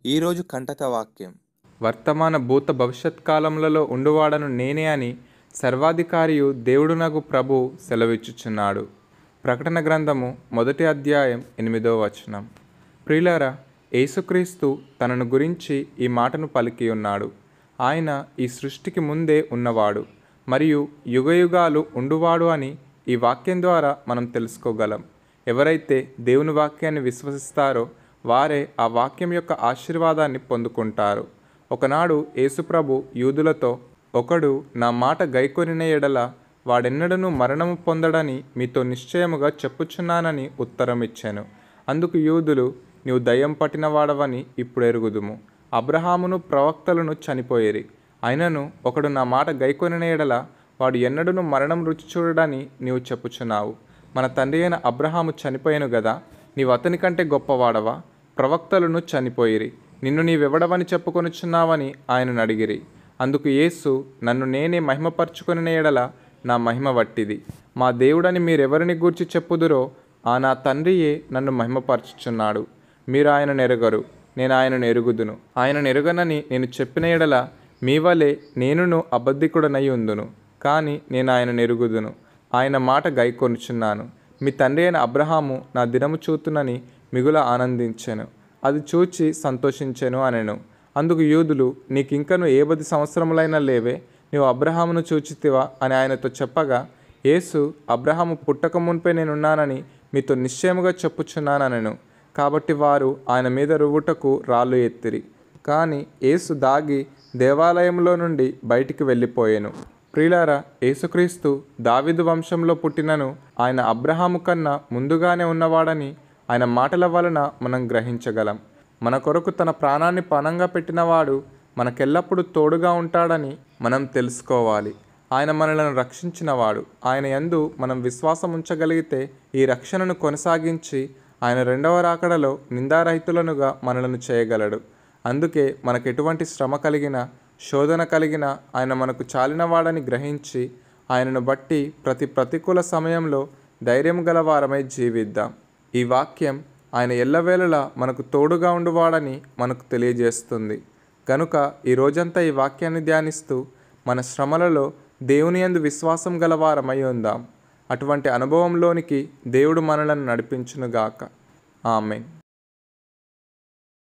ఈరోజు కంటక వాక్యం. వర్తమాన భూత భవిష్యత్ కాలములలో ఉండువాడను నేనే అని సర్వాధికారియు దేవుడునగు ప్రభు సెలవిచ్చుచున్నాడు. ప్రకటన గ్రంథము 1వ అధ్యాయం 8వ వచనం. ప్రియులారా, యేసుక్రీస్తు తనను గురించి ఈ మాటను పలికి ఉన్నాడు. ఆయన ఈ సృష్టికి ముందే ఉన్నవాడు మరియు యుగయుగాలు ఉండువాడు అని ఈ వాక్యం ద్వారా మనం తెలుసుకోగలం. ఎవరైతే దేవుని వాక్యాన్ని విశ్వసిస్తారో వారే ఆ వాక్యం యొక్క ఆశీర్వాదాన్ని పొందుకుంటారు. ఒకనాడు యేసుప్రభు యూదులతో, ఒకడు నా మాట గైకొనిన ఎడల వాడెన్నడూ మరణము పొందడని మీతో నిశ్చయముగా చెప్పుచున్నానని ఉత్తరం ఇచ్చాను. అందుకు యూదులు, నీవు దయ్యం పట్టిన వాడవని ఇప్పుడు ఎరుగుదుము. అబ్రహామును ప్రవక్తలను చనిపోయిరి, అయినను ఒకడు నా మాట గైకొనిన ఎడల వాడు ఎన్నడూ మరణం రుచి చూడడని నీవు చెప్పుచున్నావు. మన తండ్రి అయిన అబ్రహాము చనిపోయాను గదా, నీవు అతని కంటే గొప్పవాడవా? ప్రవక్తలను చనిపోయిరి, నిన్ను నీవెవడవని చెప్పుకొనుచున్నావని ఆయనను అడిగిరి. అందుకు యేసు, నన్ను నేనే మహిమపరచుకొనిన ఎడల నా మహిమ వట్టిది. మా దేవుడని మీరెవరిని గూర్చి చెప్పుదురో ఆ నా తండ్రియే నన్ను మహిమపరచుచున్నాడు. మీరు ఆయనను ఎరుగరు, నేను ఆయనను ఎరుగుదును. ఆయనను ఎరుగనని నేను చెప్పిన ఎడల మీ వలె నేనును అబద్ధికుడనై ఉందును. కానీ నేను ఆయనను ఎరుగుదును, ఆయన మాట గైకొనుచున్నాను. మీ తండ్రి అయిన అబ్రహాము నా దినము చూతునని మిగుల ఆనందించెను, అది చూచి సంతోషించెను అనెను. అందుకు యూదులు, నీకింకను 10 సంవత్సరములైనా లేవే, నీవు అబ్రహామును చూచితివా అని ఆయనతో చెప్పగా, యేసు, అబ్రహాము పుట్టక మునిపే నేనున్నానని మీతో నిశ్చయముగా చెప్పుచున్నానెను. కాబట్టి వారు ఆయన మీద రువ్వుటకు రాళ్ళు ఎత్తిరి. కానీ యేసు దాగి దేవాలయంలో నుండి బయటికి వెళ్ళిపోయెను. ప్రియులారా, యేసుక్రీస్తు దావీదు వంశంలో పుట్టినను ఆయన అబ్రహాము కన్నా ముందుగానే ఉన్నవాడని ఆయన మాటల వలన మనం గ్రహించగలం. మన కొరకు తన ప్రాణాన్ని పణంగా పెట్టినవాడు మనకెల్లప్పుడూ తోడుగా ఉంటాడని మనం తెలుసుకోవాలి. ఆయన మనలను రక్షించినవాడు. ఆయన యందు మనం విశ్వాసం ఉంచగలిగితే ఈ రక్షణను కొనసాగించి ఆయన 2వ రాకడలో నిందారహితులనుగా మనలను చేయగలడు. అందుకే మనకు ఎటువంటి శ్రమ కలిగినా, శోధన కలిగిన ఆయన మనకు చాలినవాడని గ్రహించి ఆయనను బట్టి ప్రతి ప్రతికూల సమయంలో ధైర్యం గలవారమై జీవిద్దాం. ఈ వాక్యం ఆయన ఎల్లవేళలా మనకు తోడుగా ఉండువాడని మనకు తెలియజేస్తుంది. కనుక ఈ రోజంతా ఈ వాక్యాన్ని ధ్యానిస్తూ మన శ్రమలలో దేవుని యందు విశ్వాసం గలవారమై ఉందాం. అటువంటి అనుభవంలోనికి దేవుడు మనలను నడిపించునుగాక. ఆమేన్.